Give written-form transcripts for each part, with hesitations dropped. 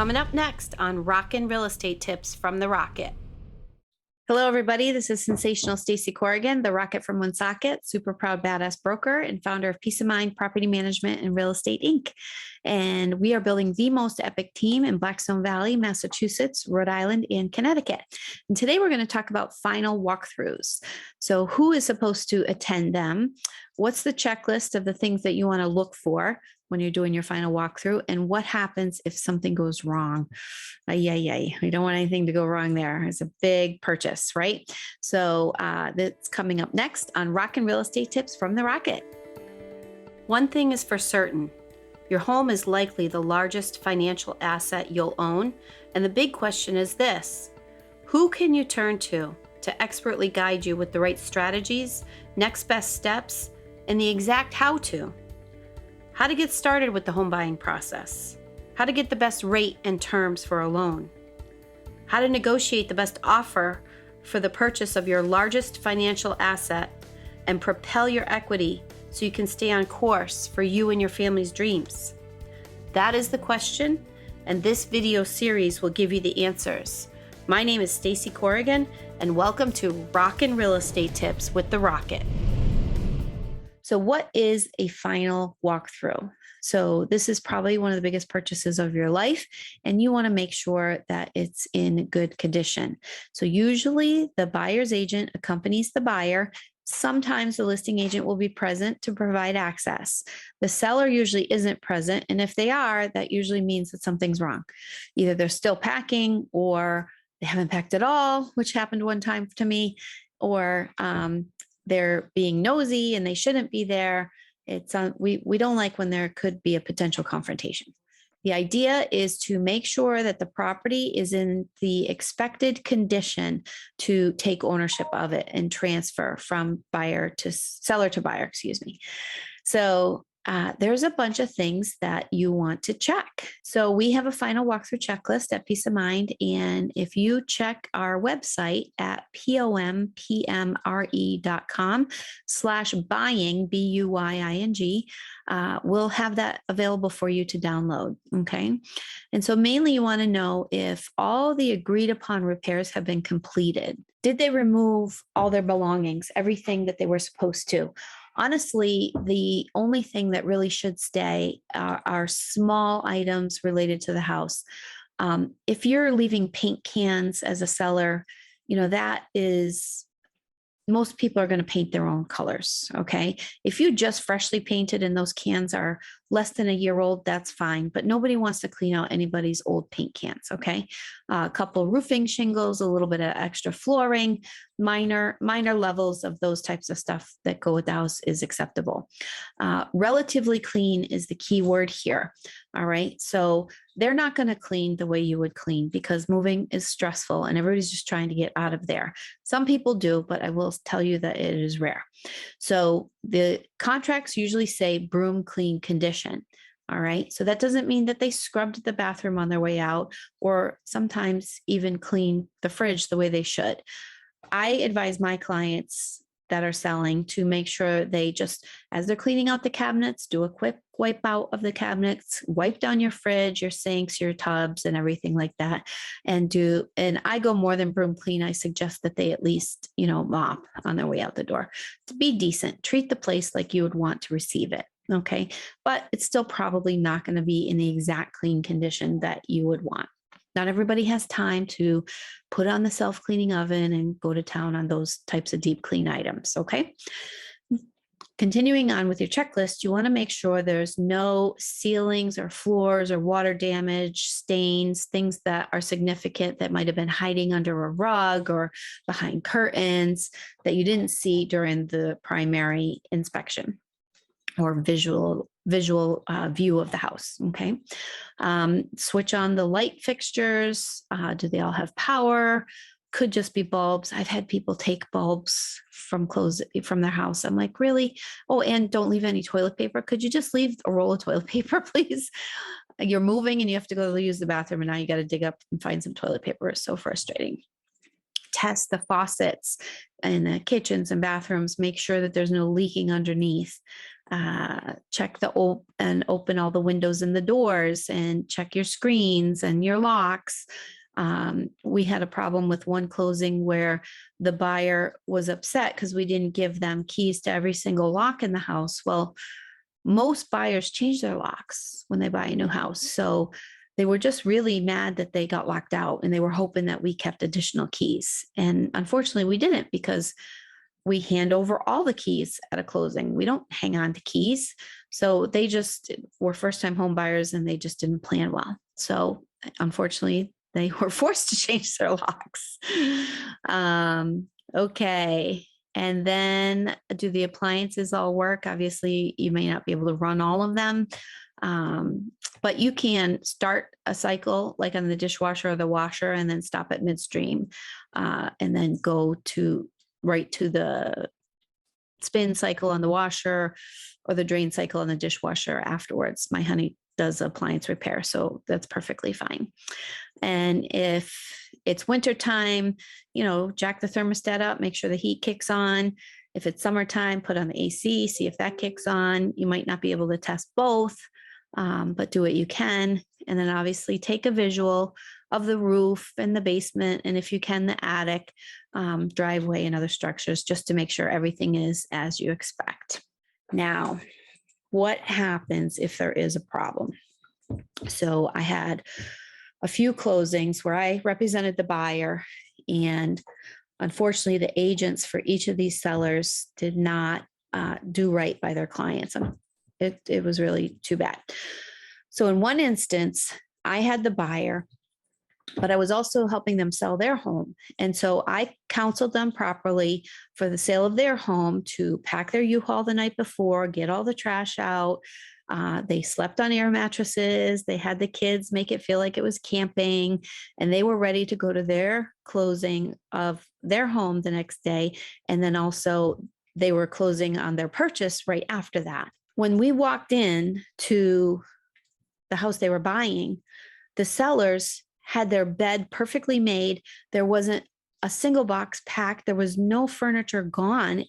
coming up next on Rockin Real Estate Tips from the Rocket. Hello, everybody. This is sensational Stacey Corrigan, the Rocket from Woonsocket, super proud badass broker and founder of Peace of Mind Property Management and Real Estate Inc. And we are building the most epic team in Blackstone Valley, Massachusetts, Rhode Island, and Connecticut. And today we're going to talk about final walkthroughs. So who is supposed to attend them? What's the checklist of the things that you want to look for when you're doing your final walkthrough? And what happens if something goes wrong? We don't want anything to go wrong there. It's a big purchase, right? So that's coming up next on Rockin Real Estate Tips from the Rocket. One thing is for certain. Your home is likely the largest financial asset you'll own. And the big question is this: who can you turn to expertly guide you with the right strategies, next best steps, and the exact how-to? How to get started with the home buying process, how to get the best rate and terms for a loan, how to negotiate the best offer for the purchase of your largest financial asset and propel your equity so you can stay on course for you and your family's dreams. That is the question, and this video series will give you the answers. My name is Stacey Corrigan, and welcome to Rockin Real Estate Tips with the Rocket. So what is a final walkthrough? So this is probably one of the biggest purchases of your life, and you want to make sure that it's in good condition. So usually the buyer's agent accompanies the buyer. Sometimes the listing agent will be present to provide access. The seller usually isn't present, and if they are, that usually means that something's wrong. Either they're still packing, or they haven't packed at all, which happened one time to me, or they're being nosy and they shouldn't be there. It's we don't like when there could be a potential confrontation. The idea is to make sure that the property is in the expected condition to take ownership of it and transfer from seller to buyer, excuse me. So there's a bunch of things that you want to check. So we have a final walkthrough checklist at Peace of Mind. And if you check our website at pompmre.com/buying, BUYING, we'll have that available for you to download. Okay. And so mainly you want to know if all the agreed upon repairs have been completed. Did they remove all their belongings, everything that they were supposed to? Honestly, the only thing that really should stay are small items related to the house. If you're leaving paint cans as a seller, that is, most people are going to paint their own colors. Okay. If you just freshly painted and those cans are less than a year old, that's fine. But nobody wants to clean out anybody's old paint cans. Okay. A couple roofing shingles, a little bit of extra flooring, minor levels of those types of stuff that go with the house is acceptable. Relatively clean is the key word here. All right. So they're not going to clean the way you would clean, because moving is stressful and everybody's just trying to get out of there. Some people do, but I will tell you that it is rare. So the contracts usually say broom clean condition. All right. So that doesn't mean that they scrubbed the bathroom on their way out, or sometimes even clean the fridge the way they should. I advise my clients that are selling to make sure they just, as they're cleaning out the cabinets, do a quick wipe out of the cabinets, wipe down your fridge, your sinks, your tubs, and everything like that. And I go more than broom clean. I suggest that they at least, mop on their way out the door. To be decent, treat the place like you would want to receive it. Okay. But it's still probably not going to be in the exact clean condition that you would want. Not everybody has time to put on the self-cleaning oven and go to town on those types of deep clean items. Okay. Continuing on with your checklist, you want to make sure there's no ceilings or floors or water damage, stains, things that are significant that might have been hiding under a rug or behind curtains that you didn't see during the primary inspection or visual view of the house. Okay. Switch on the light fixtures. Do they all have power? Could just be bulbs. I've had people take bulbs from their house. I'm like, really? Oh, and don't leave any toilet paper. Could you just leave a roll of toilet paper, please? You're moving and you have to go use the bathroom, and now you got to dig up and find some toilet paper. It's so frustrating. Test the faucets in the kitchens and bathrooms. Make sure that there's no leaking underneath. check and open all the windows and the doors, and check your screens and your locks. We had a problem with one closing where the buyer was upset because we didn't give them keys to every single lock in the house. Well, most buyers change their locks when they buy a new house. So they were just really mad that they got locked out, and they were hoping that we kept additional keys. And unfortunately, we didn't, because we hand over all the keys at a closing. We don't hang on to keys. So they just were first-time home buyers, and they just didn't plan well. So unfortunately, they were forced to change their locks. Okay. And then, do the appliances all work? Obviously, you may not be able to run all of them, but you can start a cycle like on the dishwasher or the washer, and then stop at midstream, and then go right to the spin cycle on the washer or the drain cycle on the dishwasher afterwards. My honey does appliance repair, so that's perfectly fine. And if it's wintertime, jack the thermostat up, make sure the heat kicks on. If it's summertime, put on the AC, see if that kicks on. You might not be able to test both, but do what you can. And then obviously take a visual of the roof and the basement, and if you can, the attic, driveway, and other structures, just to make sure everything is as you expect. Now, what happens if there is a problem? So I had a few closings where I represented the buyer, and unfortunately, the agents for each of these sellers did not do right by their clients. It was really too bad. So in one instance, I had the buyer, but I was also helping them sell their home. And so I counseled them properly for the sale of their home to pack their U-Haul the night before, get all the trash out. They slept on air mattresses. They had the kids make it feel like it was camping, and they were ready to go to their closing of their home the next day. And then also they were closing on their purchase right after that. When we walked in to the house they were buying, the sellers had their bed perfectly made. There wasn't a single box packed. There was no furniture gone.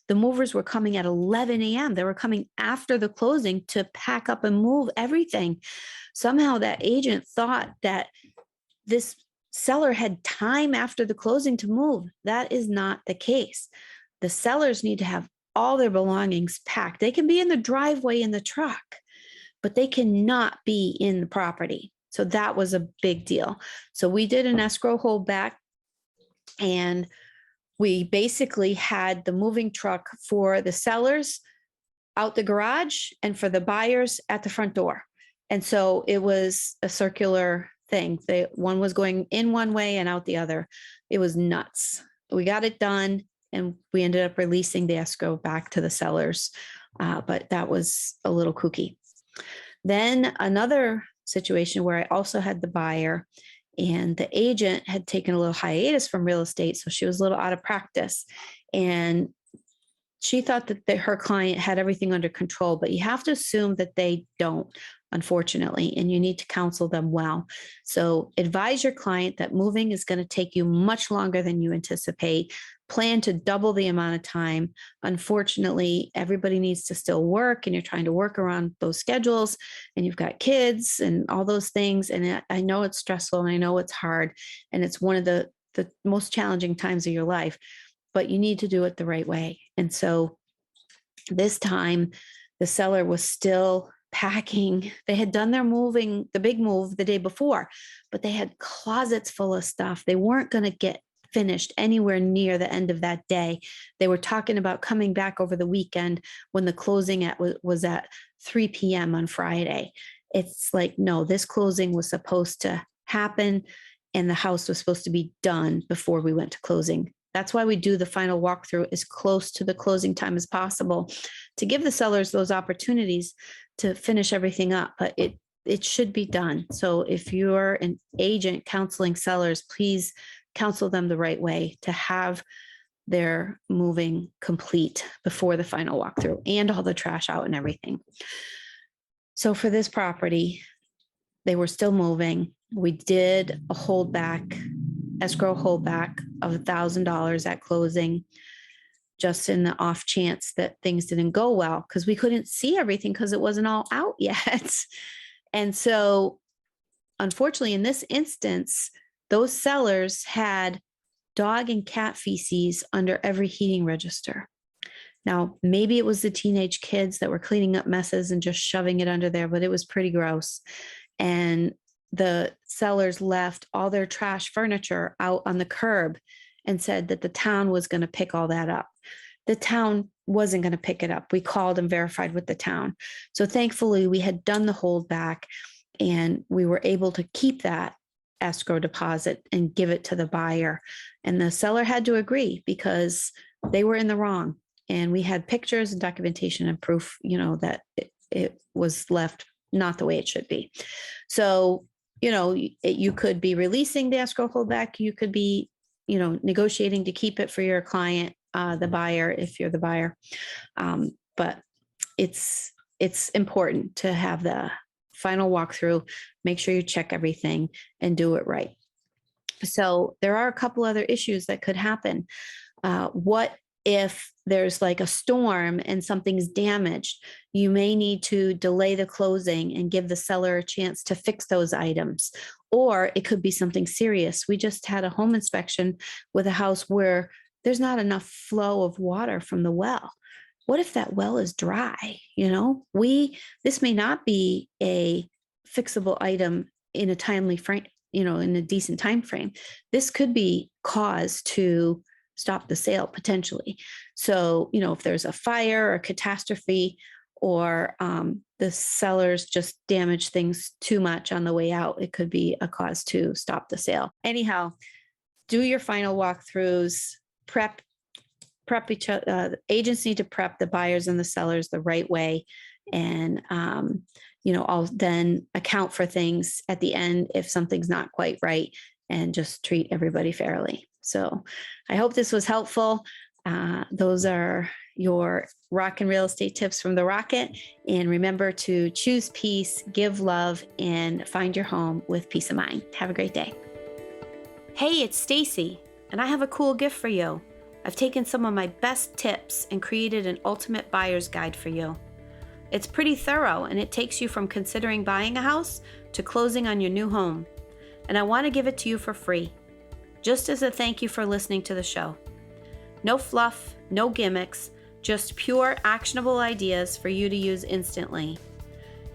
The movers were coming at 11 a.m. They were coming after the closing to pack up and move everything. Somehow that agent thought that this seller had time after the closing to move. That is not the case. The sellers need to have all their belongings packed. They can be in the driveway in the truck, but they cannot be in the property. So that was a big deal. So we did an escrow holdback, and we basically had the moving truck for the sellers out the garage and for the buyers at the front door. And so it was a circular thing. One was going in one way and out the other. It was nuts. We got it done, and we ended up releasing the escrow back to the sellers. But that was a little kooky. Then another situation where I also had the buyer, and the agent had taken a little hiatus from real estate. So she was a little out of practice, and she thought that her client had everything under control, but you have to assume that they don't, unfortunately, and you need to counsel them well. So advise your client that moving is going to take you much longer than you anticipate. Plan to double the amount of time. Unfortunately, everybody needs to still work, and you're trying to work around those schedules, and you've got kids and all those things. And I know it's stressful, and I know it's hard, and it's one of the most challenging times of your life, but you need to do it the right way. And so this time the seller was still packing. They had done their moving, the big move, the day before, but they had closets full of stuff. They weren't going to get finished anywhere near the end of that day. They were talking about coming back over the weekend when the closing was at 3 p.m. on Friday. It's like, no, this closing was supposed to happen, and the house was supposed to be done before we went to closing. That's why we do the final walkthrough as close to the closing time as possible, to give the sellers those opportunities to finish everything up. But it should be done. So if you're an agent counseling sellers, please counsel them the right way to have their moving complete before the final walkthrough and all the trash out and everything. So for this property, they were still moving. We did a escrow holdback of $1,000 at closing. just in the off chance that things didn't go well, because we couldn't see everything because it wasn't all out yet. And so, unfortunately, in this instance, those sellers had dog and cat feces under every heating register. Now, maybe it was the teenage kids that were cleaning up messes and just shoving it under there, but it was pretty gross. And the sellers left all their trash furniture out on the curb and said that the town was going to pick all that up. The town wasn't going to pick it up. We called and verified with the town. So thankfully, we had done the holdback and we were able to keep that escrow deposit and give it to the buyer. And the seller had to agree because they were in the wrong. And we had pictures and documentation and proof, that it was left not the way it should be. So, you could be releasing the escrow holdback. You could be, negotiating to keep it for your client, the buyer, if you're the buyer. But it's important to have the final walkthrough, make sure you check everything and do it right. So there are a couple other issues that could happen. What if there's like a storm and something's damaged? You may need to delay the closing and give the seller a chance to fix those items. Or it could be something serious. We just had a home inspection with a house where there's not enough flow of water from the well. What if that well is dry? This may not be a fixable item in a timely frame, in a decent time frame. This could be cause to stop the sale potentially. So, if there's a fire or catastrophe, or the sellers just damage things too much on the way out, it could be a cause to stop the sale. Anyhow, do your final walkthroughs, prep each other. Agents need to prep the buyers and the sellers the right way. And, I'll then account for things at the end if something's not quite right, and just treat everybody fairly. So I hope this was helpful. Those are your Rockin Real Estate tips from the Rocket. And remember to choose peace, give love, and find your home with peace of mind. Have a great day. Hey, it's Stacy, and I have a cool gift for you. I've taken some of my best tips and created an ultimate buyer's guide for you. It's pretty thorough, and it takes you from considering buying a house to closing on your new home. And I want to give it to you for free, just as a thank you for listening to the show. No fluff, no gimmicks, just pure actionable ideas for you to use instantly.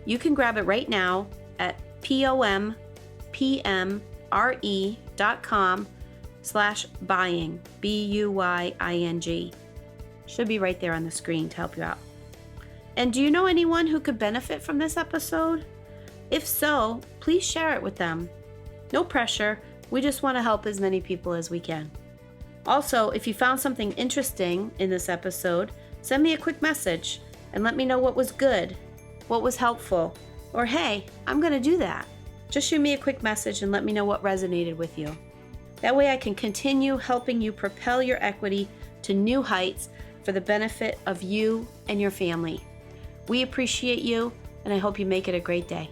You can grab it right now at pompmre.com/buying, BUYING. Should be right there on the screen to help you out. And do you know anyone who could benefit from this episode? If so, please share it with them. No pressure. We just want to help as many people as we can. Also, if you found something interesting in this episode, send me a quick message and let me know what was good, what was helpful, or hey, I'm going to do that. Just shoot me a quick message and let me know what resonated with you. That way I can continue helping you propel your equity to new heights for the benefit of you and your family. We appreciate you, and I hope you make it a great day.